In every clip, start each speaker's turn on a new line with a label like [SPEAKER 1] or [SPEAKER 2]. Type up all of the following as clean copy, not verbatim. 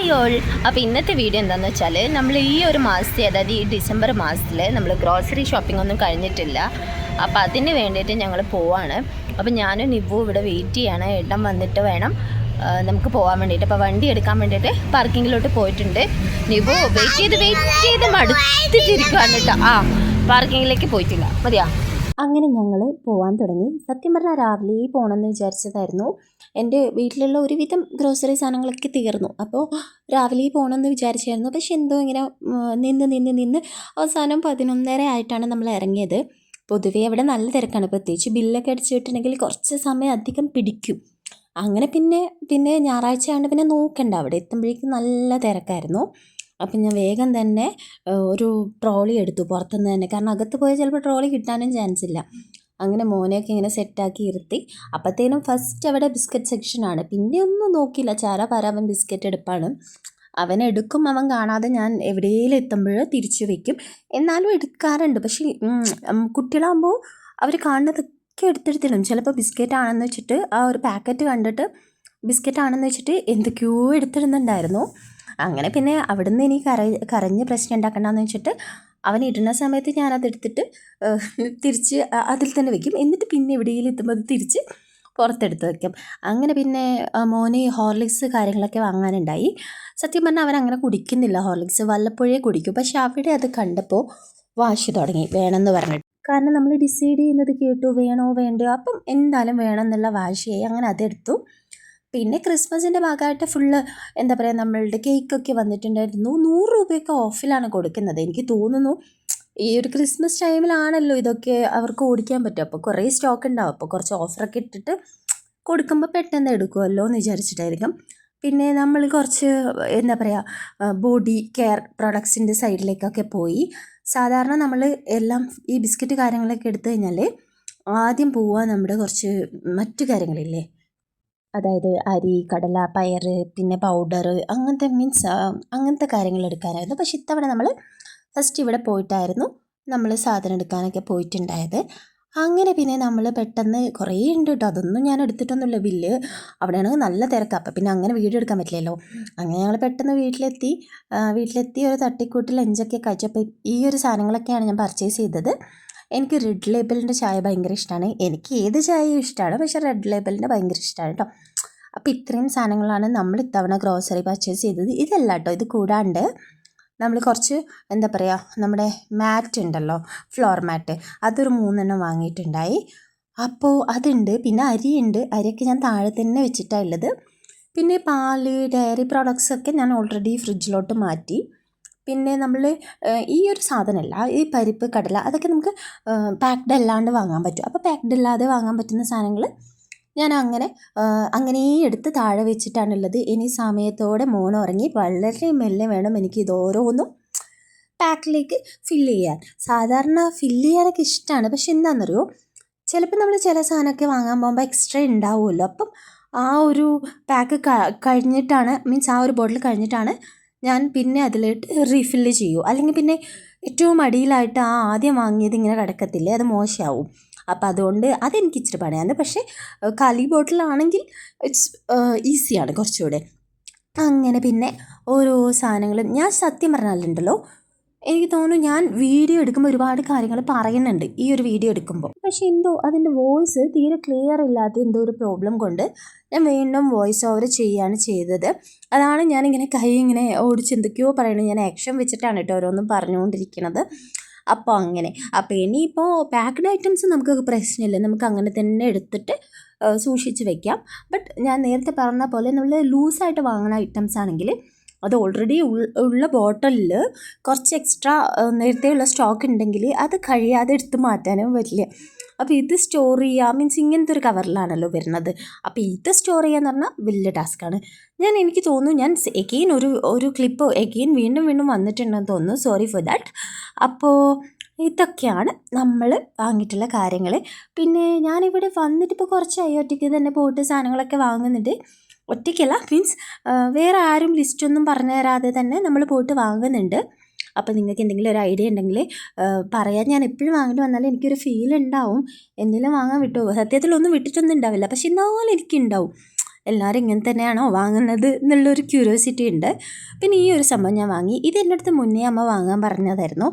[SPEAKER 1] Hi all. അപ്പോൾ ഇന്നത്തെ video എന്താണെന്ന് വെച്ചാൽ നമ്മൾ ഈ ഒരു മാസത്തെ അതായത് ഈ ഡിസംബർ മാസത്തിൽ നമ്മൾ ഗ്രോസറി ഷോപ്പിംഗ് ഒന്നും കഴിഞ്ഞിട്ടില്ല. അപ്പോൾ അതിന് വേണ്ടിയിട്ട് ഞങ്ങൾ പോവാണ്. അപ്പോൾ ഞാനും നിവു ഇവിടെ വെയിറ്റ് ചെയ്യാണ്. ഏട്ടൻ വന്നിട്ട് വേണം നമുക്ക് പോകാൻ വേണ്ടിയിട്ട്. അപ്പോൾ വണ്ടി എടുക്കാൻ വേണ്ടിയിട്ട് പാർക്കിങ്ങിലോട്ട് പോയിട്ടുണ്ട്. നിവു വെയിറ്റ് ചെയ്ത് മടുത്തിട്ടിരിക്കുകയാണ് കേട്ടോ. പാർക്കിങ്ങിലേക്ക് പോയിട്ടില്ല. മതിയാ. അങ്ങനെ ഞങ്ങൾ പോകാൻ തുടങ്ങി. സത്യം പറഞ്ഞാൽ രാവിലെ പോകണമെന്ന് വിചാരിച്ചതായിരുന്നു. എൻ്റെ വീട്ടിലുള്ള ഒരുവിധം ഗ്രോസറി സാധനങ്ങളൊക്കെ തീർന്നു. അപ്പോൾ രാവിലെ പോകണമെന്ന് വിചാരിച്ചായിരുന്നു. പക്ഷെ എന്തോ ഇങ്ങനെ നിന്ന് അവസാനം 11:30 ആയിട്ടാണ് നമ്മൾ ഇറങ്ങിയത്. പൊതുവേ അവിടെ നല്ല തിരക്കാണ്. പ്രത്യേകിച്ച് ബില്ലൊക്കെ അടിച്ചിട്ടുണ്ടെങ്കിൽ കുറച്ച് സമയം അധികം പിടിക്കും. അങ്ങനെ പിന്നെ ഞായറാഴ്ച ആയതുകൊണ്ട് പിന്നെ നോക്കണ്ട, അവിടെ എത്തുമ്പോഴേക്കും നല്ല തിരക്കായിരുന്നു. അപ്പം ഞാൻ വേഗം തന്നെ ഒരു ട്രോളി എടുത്തു പുറത്തുനിന്ന് തന്നെ. കാരണം അകത്ത് പോയാൽ ചിലപ്പോൾ ട്രോളി കിട്ടാനും ചാൻസ് ഇല്ല. അങ്ങനെ മോനെയൊക്കെ ഇങ്ങനെ സെറ്റാക്കി ഇരുത്തി. അപ്പോഴത്തേനും ഫസ്റ്റ് അവിടെ ബിസ്ക്കറ്റ് സെക്ഷനാണ്. പിന്നെ ഒന്നും നോക്കിയില്ല, അവൻ ബിസ്ക്കറ്റ് എടുപ്പാണ്. അവൻ എടുക്കും, അവൻ കാണാതെ ഞാൻ എവിടെയെങ്കിലും എത്തുമ്പോൾ തിരിച്ചു വയ്ക്കും. എന്നാലും എടുക്കാറുണ്ട്. പക്ഷേ കുട്ടികളാകുമ്പോൾ അവർ കാണുന്നതൊക്കെ എടുത്തെടുത്തിടും. ചിലപ്പോൾ ബിസ്ക്കറ്റ് ആണെന്ന് വെച്ചിട്ട് ആ ഒരു പാക്കറ്റ് കണ്ടിട്ട് ബിസ്ക്കറ്റ് ആണെന്ന് വെച്ചിട്ട് എന്തൊക്കെയോ എടുത്തിടുന്നുണ്ടായിരുന്നു. അങ്ങനെ പിന്നെ അവിടുന്ന് ഇനി കരഞ്ഞ് പ്രശ്നം ഉണ്ടാക്കണ്ടെന്ന് വെച്ചിട്ട് അവൻ ഇടുന്ന സമയത്ത് ഞാനത് എടുത്തിട്ട് തിരിച്ച് അതിൽ തന്നെ വെക്കും. എന്നിട്ട് പിന്നെ എവിടെയെങ്കിലും എത്തുമ്പോൾ അത് തിരിച്ച് പുറത്തെടുത്ത് വെക്കും. അങ്ങനെ പിന്നെ മോന് ഹോർലിക്സ് കാര്യങ്ങളൊക്കെ വാങ്ങാനുണ്ടായി. സത്യം പറഞ്ഞാൽ അവൻ അങ്ങനെ കുടിക്കുന്നില്ല ഹോർലിക്സ്, വല്ലപ്പോഴേ കുടിക്കും. പക്ഷെ അവിടെ അത് കണ്ടപ്പോൾ വാശി തുടങ്ങി വേണമെന്ന് പറഞ്ഞിട്ട്. കാരണം നമ്മൾ ഡിസൈഡ് ചെയ്യുന്നത് കേട്ടു, വേണോ വേണ്ടോ, അപ്പം എന്തായാലും വേണം എന്നുള്ള വാശിയായി. അങ്ങനെ അതെടുത്തു. പിന്നെ ക്രിസ്മസിൻ്റെ ഭാഗമായിട്ട് ഫുള്ള് എന്താ പറയുക, നമ്മളുടെ കേക്കൊക്കെ വന്നിട്ടുണ്ടായിരുന്നു. 100 രൂപയൊക്കെ ഓഫിലാണ് കൊടുക്കുന്നത്. എനിക്ക് തോന്നുന്നു ഈ ഒരു ക്രിസ്മസ് ടൈമിലാണല്ലോ ഇതൊക്കെ അവർക്ക് ഓടിക്കാൻ പറ്റും. അപ്പോൾ കുറേ സ്റ്റോക്ക് ഉണ്ടാവും. അപ്പോൾ കുറച്ച് ഓഫറൊക്കെ ഇട്ടിട്ട് കൊടുക്കുമ്പോൾ പെട്ടെന്ന് എടുക്കുമല്ലോ എന്ന് വിചാരിച്ചിട്ടായിരിക്കും. പിന്നെ നമ്മൾ കുറച്ച് എന്താ പറയുക ബോഡി കെയർ പ്രൊഡക്ട്സിൻ്റെ സൈഡിലേക്കൊക്കെ പോയി. സാധാരണ നമ്മൾ എല്ലാം ഈ ബിസ്ക്കറ്റ് കാര്യങ്ങളൊക്കെ എടുത്തു കഴിഞ്ഞാൽ ആദ്യം പോവുക നമ്മുടെ കുറച്ച് മറ്റു കാര്യങ്ങളില്ലേ, അതായത് അരി, കടല, പയർ, പിന്നെ പൗഡർ, അങ്ങനത്തെ കാര്യങ്ങൾ എടുക്കാനായിരുന്നു. പക്ഷെ ഇത്തവണ നമ്മൾ ഫസ്റ്റ് ഇവിടെ പോയിട്ടായിരുന്നു നമ്മൾ സാധനം എടുക്കാനൊക്കെ പോയിട്ടുണ്ടായത്. അങ്ങനെ പിന്നെ നമ്മൾ പെട്ടെന്ന് കുറേ ഉണ്ട് കേട്ടോ, അതൊന്നും ഞാൻ എടുത്തിട്ടൊന്നുമില്ല. ബില്ല് അവിടെയാണെങ്കിൽ നല്ല തിരക്കാണ്. അപ്പം പിന്നെ അങ്ങനെ വീഡിയോ എടുക്കാൻ പറ്റില്ലല്ലോ. അങ്ങനെ ഞങ്ങൾ പെട്ടെന്ന് വീട്ടിലെത്തി ഒരു തട്ടിക്കൂട്ട് ലഞ്ചൊക്കെ കഴിച്ചപ്പോൾ ഈ ഒരു സാധനങ്ങളൊക്കെയാണ് ഞാൻ പർച്ചേസ് ചെയ്തത്. എനിക്ക് റെഡ് ലേബലിൻ്റെ ചായ ഭയങ്കര ഇഷ്ടമാണ്. എനിക്ക് ഏത് ചായയും ഇഷ്ടമാണ്, പക്ഷേ റെഡ് ലേബലിൻ്റെ ഭയങ്കര ഇഷ്ടമാണ് കേട്ടോ. അപ്പോൾ ഇത്രയും സാധനങ്ങളാണ് നമ്മൾ ഇത്തവണ ഗ്രോസറി പർച്ചേസ് ചെയ്തത്. ഇതല്ല കേട്ടോ, ഇത് കൂടാണ്ട് നമ്മൾ കുറച്ച് എന്താ പറയുക, നമ്മുടെ മാറ്റ് ഉണ്ടല്ലോ, ഫ്ലോർ മാറ്റ്, അതൊരു 3 എണ്ണം വാങ്ങിയിട്ടുണ്ടായി. അപ്പോൾ അതുണ്ട്. പിന്നെ അരിയൊക്കെ ഞാൻ താഴെ തന്നെ വെച്ചിട്ടാണ് ഉള്ളത്. പിന്നെ പാല്, ഡയറി പ്രോഡക്ട്സൊക്കെ ഞാൻ ഓൾറെഡി ഫ്രിഡ്ജിലോട്ട് മാറ്റി. പിന്നെ നമ്മൾ ഈ ഒരു സാധനമല്ല, ഈ പരിപ്പ്, കടല, അതൊക്കെ നമുക്ക് പാക്ഡ് അല്ലാണ്ട് വാങ്ങാൻ പറ്റും. അപ്പോൾ പാക്ഡ് അല്ലാതെ വാങ്ങാൻ പറ്റുന്ന സാധനങ്ങൾ ഞാൻ അങ്ങനെ എടുത്ത് താഴെ വെച്ചിട്ടാണുള്ളത്. ഇനി സമയത്തോടെ മോൻ ഉറങ്ങി വളരെ മെല്ലെ വേണം എനിക്ക് ഇതോരോന്നും പാക്കിലേക്ക് ഫില്ല് ചെയ്യാൻ. സാധാരണ ഫില്ല് ചെയ്യാനൊക്കെ ഇഷ്ടമാണ്. പക്ഷെ എന്താണെന്നറിയോ, ചിലപ്പോൾ നമ്മൾ ചില സാധനമൊക്കെ വാങ്ങാൻ പോകുമ്പോൾ എക്സ്ട്രാ ഉണ്ടാവുമല്ലോ. അപ്പം ആ ഒരു പാക്ക് കഴിഞ്ഞിട്ടാണ്, മീൻസ് ആ ഒരു ബോട്ടിൽ കഴിഞ്ഞിട്ടാണ് ഞാൻ പിന്നെ അതിലോട്ട് റീഫില്ല് ചെയ്യൂ. അല്ലെങ്കിൽ പിന്നെ ഏറ്റവും അടിയിലായിട്ട് ആദ്യം വാങ്ങിയത് ഇങ്ങനെ കിടക്കത്തില്ലേ, അത് മോശമാവും. അപ്പം അതുകൊണ്ട് അതെനിക്ക് ഇച്ചിരി പണിയാണ്. പക്ഷേ കാലി ബോട്ടിലാണെങ്കിൽ ഇറ്റ്സ് ഈസിയാണ് കുറച്ചുകൂടെ. അങ്ങനെ പിന്നെ ഓരോ സാധനങ്ങളും ഞാൻ സത്യം പറഞ്ഞാലുണ്ടല്ലോ, എനിക്ക് തോന്നുന്നു ഞാൻ വീഡിയോ എടുക്കുമ്പോൾ ഒരുപാട് കാര്യങ്ങൾ പറയുന്നുണ്ട് ഈ ഒരു വീഡിയോ എടുക്കുമ്പോൾ. പക്ഷെ എന്തോ അതിൻ്റെ വോയിസ് തീരെ ക്ലിയർ ഇല്ലാത്ത എന്തോ ഒരു പ്രോബ്ലം കൊണ്ട് ഞാൻ വീണ്ടും വോയിസ് ഓവർ ചെയ്യുകയാണ് ചെയ്തത്. അതാണ് ഞാനിങ്ങനെ കൈ ഇങ്ങനെ ഓടിച്ച് എന്തൊക്കെയോ പറയണത്. ഞാൻ ആക്ഷൻ വെച്ചിട്ടാണ് കേട്ടോ ഓരോന്നും പറഞ്ഞുകൊണ്ടിരിക്കുന്നത്. അപ്പോൾ ഇനിയിപ്പോൾ പാക്ക്ഡ് ഐറ്റംസ് നമുക്ക് പ്രശ്നമില്ല, നമുക്ക് അങ്ങനെ തന്നെ എടുത്തിട്ട് സൂക്ഷിച്ച് വെക്കാം. ബട്ട് ഞാൻ നേരത്തെ പറഞ്ഞ പോലെ നമ്മൾ ലൂസായിട്ട് വാങ്ങുന്ന ഐറ്റംസ് ആണെങ്കിൽ അത് ഓൾറെഡി ഉള്ള ബോട്ടലിൽ കുറച്ച് എക്സ്ട്രാ നേരത്തെയുള്ള സ്റ്റോക്ക് ഉണ്ടെങ്കിൽ അത് കഴിയാതെ എടുത്ത് മാറ്റാനും പറ്റില്ല. അപ്പോൾ ഇത് സ്റ്റോർ ചെയ്യുക മീൻസ് ഇങ്ങനത്തെ ഒരു കവറിലാണല്ലോ വരുന്നത്. അപ്പോൾ ഇത് സ്റ്റോർ ചെയ്യാന്ന് പറഞ്ഞാൽ വലിയ ടാസ്ക്കാണ്. എനിക്ക് തോന്നുന്നു ഞാൻ എഗെയിൻ ഒരു ക്ലിപ്പ് വീണ്ടും വന്നിട്ടുണ്ടെന്ന് തോന്നുന്നു. Sorry for that. അപ്പോൾ ഇതൊക്കെയാണ് നമ്മൾ വാങ്ങിയിട്ടുള്ള കാര്യങ്ങൾ. പിന്നെ ഞാനിവിടെ വന്നിട്ടിപ്പോൾ കുറച്ചായി ഒറ്റയ്ക്ക് തന്നെ പോയിട്ട് സാധനങ്ങളൊക്കെ വാങ്ങുന്നുണ്ട്. ഒറ്റയ്ക്കല്ല, മീൻസ് വേറെ ആരും ലിസ്റ്റൊന്നും പറഞ്ഞു തരാതെ തന്നെ നമ്മൾ പോയിട്ട് വാങ്ങുന്നുണ്ട്. അപ്പോൾ നിങ്ങൾക്ക് എന്തെങ്കിലും ഒരു ഐഡിയ ഉണ്ടെങ്കിൽ പറയാൻ. ഞാൻ എപ്പോഴും വാങ്ങിയിട്ട് വന്നാലും എനിക്കൊരു ഫീൽ ഉണ്ടാവും എന്തെങ്കിലും വാങ്ങാൻ വിട്ടുപോകും. സത്യത്തിലൊന്നും വിട്ടിട്ടൊന്നും ഉണ്ടാവില്ല, പക്ഷെ എന്നാലും എനിക്കുണ്ടാവും
[SPEAKER 2] എല്ലാവരും ഇങ്ങനെ തന്നെയാണോ വാങ്ങുന്നത് എന്നുള്ളൊരു ക്യൂരിയോസിറ്റി ഉണ്ട്. പിന്നെ ഈ ഒരു സംഭവം ഞാൻ വാങ്ങി. ഇത് എൻ്റെ അടുത്ത് മുന്നേ അമ്മ വാങ്ങാൻ പറഞ്ഞതായിരുന്നു.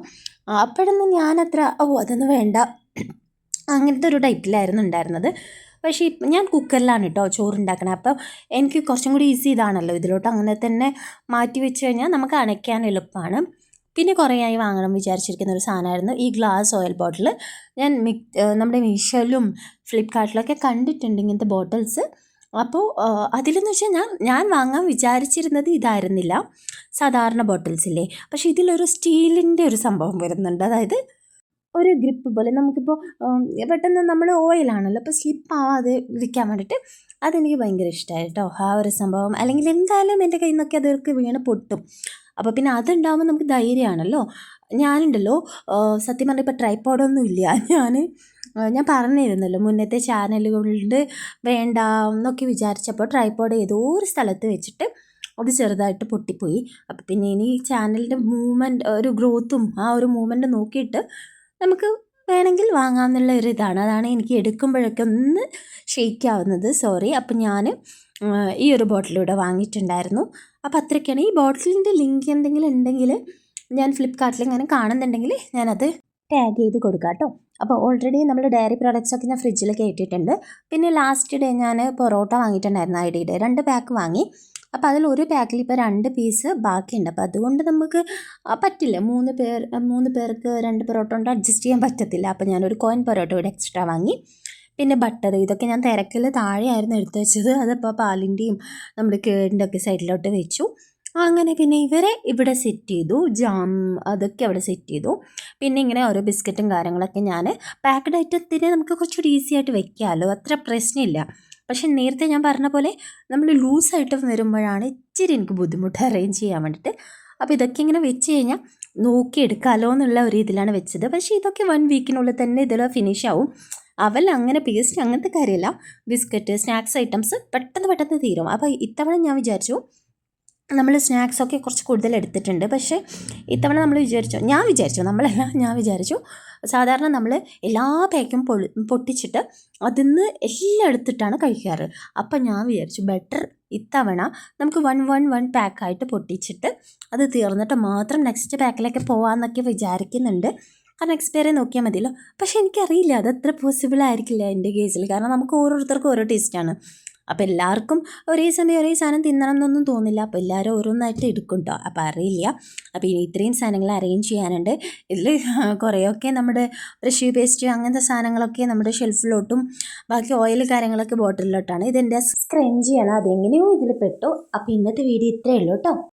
[SPEAKER 2] അപ്പോഴൊന്നും ഞാനത്ര അതൊന്നും വേണ്ട അങ്ങനത്തെ ഒരു ടൈപ്പിലായിരുന്നു ഉണ്ടായിരുന്നത്. പക്ഷേ ഞാൻ കുക്കറിലാണ് കേട്ടോ ചോറുണ്ടാക്കണത്. അപ്പോൾ എനിക്ക് കുറച്ചും കൂടി ഈസി ഇതാണല്ലോ. ഇതിലോട്ട് അങ്ങനെ തന്നെ മാറ്റി വെച്ച് കഴിഞ്ഞാൽ നമുക്ക് അണയ്ക്കാൻ എളുപ്പമാണ്. പിന്നെ കുറേ ആയി വാങ്ങണം വിചാരിച്ചിരിക്കുന്ന ഒരു സാധനമായിരുന്നു ഈ ഗ്ലാസ് ഓയിൽ ബോട്ടിൽ. ഞാൻ നമ്മുടെ മീഷോയിലും ഫ്ലിപ്കാർട്ടിലൊക്കെ കണ്ടിട്ടുണ്ട് ഇങ്ങനത്തെ ബോട്ടിൽസ്. അപ്പോൾ അതിലെന്ന് വെച്ചാൽ ഞാൻ വാങ്ങാൻ വിചാരിച്ചിരുന്നത് ഇതായിരുന്നില്ല, സാധാരണ ബോട്ടിൽസില്ലേ. പക്ഷേ ഇതിലൊരു സ്റ്റീലിൻ്റെ ഒരു സംഭവം വരുന്നുണ്ട്. അതായത് ഒരു ഗ്രിപ്പ് പോലെ നമുക്കിപ്പോൾ പെട്ടെന്ന് നമ്മൾ ഓയിലാണല്ലോ, അപ്പോൾ സ്ലിപ്പ് ആവാതെ ഇരിക്കാൻ വേണ്ടിയിട്ട് അതെനിക്ക് ഭയങ്കര ഇഷ്ടമായി കേട്ടോ ആ ഒരു സംഭവം. അല്ലെങ്കിൽ എന്തായാലും എൻ്റെ കയ്യിൽ നിന്നൊക്കെ അതൊക്കെ വീണ് പൊട്ടും. അപ്പോൾ പിന്നെ അതുണ്ടാകുമ്പോൾ നമുക്ക് ധൈര്യമാണല്ലോ. ഞാനുണ്ടല്ലോ സത്യം പറഞ്ഞാൽ ഇപ്പോൾ ട്രൈപ്പോഡൊന്നും ഇല്ല. ഞാൻ പറഞ്ഞിരുന്നല്ലോ മുന്നത്തെ ചാനലുകളിൽ വേണ്ട എന്നൊക്കെ വിചാരിച്ചപ്പോൾ ട്രൈപ്പോഡ് ഏതോ ഒരു സ്ഥലത്ത് വെച്ചിട്ട് അത് ചെറുതായിട്ട് പൊട്ടിപ്പോയി. അപ്പോൾ പിന്നെ ഇനി ചാനലിൻ്റെ മൂവ്മെൻറ്റ് ഒരു ഗ്രോത്തും ആ ഒരു മൂവ്മെൻറ്റ് നോക്കിയിട്ട് നമുക്ക് വേണമെങ്കിൽ വാങ്ങാമെന്നുള്ള ഒരു ഇതാണ്. അതാണ് എനിക്ക് എടുക്കുമ്പോഴൊക്കെ ഒന്ന് ഷെയ്ക്ക് ആവുന്നത്, സോറി. അപ്പം ഞാൻ ഈ ഒരു ബോട്ടിലൂടെ വാങ്ങിയിട്ടുണ്ടായിരുന്നു. അപ്പോൾ അത്രയ്ക്കാണ്. ഈ ബോട്ടിലിൻ്റെ ലിങ്ക് എന്തെങ്കിലും ഉണ്ടെങ്കിൽ ഞാൻ ഫ്ലിപ്കാർട്ടിൽ ഇങ്ങനെ കാണുന്നുണ്ടെങ്കിൽ ഞാനത് ടാഗ് ചെയ്ത് കൊടുക്കാം കേട്ടോ. അപ്പോൾ ഓൾറെഡി നമ്മൾ ഡയറി പ്രോഡക്റ്റ്സൊക്കെ ഞാൻ ഫ്രിഡ്ജിൽ കയറ്റിയിട്ടുണ്ട്. പിന്നെ ലാസ്റ്റ് ഡേ ഞാൻ പൊറോട്ട വാങ്ങിയിട്ടുണ്ടായിരുന്നു ഐഡിയുടെ 2 പാക്ക് വാങ്ങി. അപ്പോൾ അതിൽ ഒരു പാക്കിൽ ഇപ്പോൾ 2 പീസ് ബാക്കിയുണ്ട്. അപ്പോൾ അതുകൊണ്ട് നമുക്ക് പറ്റില്ല, 3 പേർക്ക് 2 പൊറോട്ട കൊണ്ട് അഡ്ജസ്റ്റ് ചെയ്യാൻ പറ്റത്തില്ല. അപ്പോൾ ഞാനൊരു കോയിൻ പൊറോട്ട കൂടെ എക്സ്ട്രാ വാങ്ങി. പിന്നെ ബട്ടർ, ഇതൊക്കെ ഞാൻ തിരക്കിൽ താഴെയായിരുന്നു എടുത്തു വെച്ചത്. അതപ്പോൾ പാലിൻ്റെയും നമ്മുടെ കേടിൻ്റെ ഒക്കെ സൈഡിലോട്ട് വെച്ചു. അങ്ങനെ പിന്നെ ഇവരെ ഇവിടെ സെറ്റ് ചെയ്തു, ജാം അതൊക്കെ അവിടെ സെറ്റ് ചെയ്തു. പിന്നെ ഇങ്ങനെ ഓരോ ബിസ്ക്കറ്റും കാര്യങ്ങളൊക്കെ ഞാൻ പാക്ക്ഡ് ഐറ്റത്തിന് നമുക്ക് കുറച്ചുകൂടി ഈസി ആയിട്ട് വെക്കാമല്ലോ, അത്ര പ്രശ്നമില്ല. പക്ഷെ നേരത്തെ ഞാൻ പറഞ്ഞ പോലെ നമ്മൾ ലൂസായിട്ട് വരുമ്പോഴാണ് ഇച്ചിരി എനിക്ക് ബുദ്ധിമുട്ട് അറേഞ്ച് ചെയ്യാൻ വേണ്ടിയിട്ട്. അപ്പോൾ ഇതൊക്കെ ഇങ്ങനെ വെച്ച് കഴിഞ്ഞാൽ നോക്കിയെടുക്കാമല്ലോ എന്നുള്ള ഒരു ഇതിലാണ് വെച്ചത്. പക്ഷേ ഇതൊക്കെ 1 വീക്കിനുള്ളിൽ തന്നെ ഇതിൽ ഫിനിഷ് ആവും. അവൽ അങ്ങനെ പേസ്റ്റ് അങ്ങനത്തെ കാര്യമില്ല, ബിസ്ക്കറ്റ് സ്നാക്സ് ഐറ്റംസ് പെട്ടെന്ന് തീരും. അപ്പോൾ ഇത്തവണ ഞാൻ വിചാരിച്ചു നമ്മൾ സ്നാക്സൊക്കെ കുറച്ച് കൂടുതൽ എടുത്തിട്ടുണ്ട്. പക്ഷേ ഇത്തവണ ഞാൻ വിചാരിച്ചു സാധാരണ നമ്മൾ എല്ലാ പാക്കും പൊട്ടിച്ചിട്ട് അതിന്ന് എല്ലാം എടുത്തിട്ടാണ് കഴിക്കാറ്. അപ്പം ഞാൻ വിചാരിച്ചു ബെറ്റർ ഇത്തവണ നമുക്ക് 1 പാക്കായിട്ട് പൊട്ടിച്ചിട്ട് അത് തീർന്നിട്ട് മാത്രം നെക്സ്റ്റ് പാക്കിലേക്ക് പോകാമെന്നൊക്കെ വിചാരിക്കുന്നുണ്ട്. കാരണം എക്സ്പയറി നോക്കിയാൽ മതിയല്ലോ. പക്ഷേ എനിക്കറിയില്ല അതത്ര പോസിബിൾ ആയിരിക്കില്ല എൻ്റെ കേസിൽ. കാരണം നമുക്ക് ഓരോരുത്തർക്കും ഓരോ ടേസ്റ്റാണ്. അപ്പോൾ എല്ലാവർക്കും ഒരേ സമയം ഒരേ സാധനം തിന്നണം എന്നൊന്നും തോന്നില്ല. അപ്പോൾ എല്ലാവരും ഓരോന്നായിട്ട് എടുക്കും കേട്ടോ. അപ്പോൾ അറിയില്ല. അപ്പോൾ ഇനി ഇത്രയും സാധനങ്ങൾ അറേഞ്ച് ചെയ്യാനുണ്ട്. ഇതിൽ കുറേയൊക്കെ നമ്മുടെ ബ്രഷ് പേസ്റ്റ് അങ്ങനത്തെ സാധനങ്ങളൊക്കെ നമ്മുടെ ഷെൽഫിലോട്ടും ബാക്കി ഓയിൽ കാര്യങ്ങളൊക്കെ ബോട്ടിലിലോട്ടാണ്. ഇതെൻ്റെ സ്ക്രഞ്ചിയാണ്, അതെങ്ങനെയോ ഇതിൽ പെട്ടു. അപ്പോൾ ഇന്നത്തെ വീഡിയോ ഇത്രയേ ഉള്ളൂ കേട്ടോ.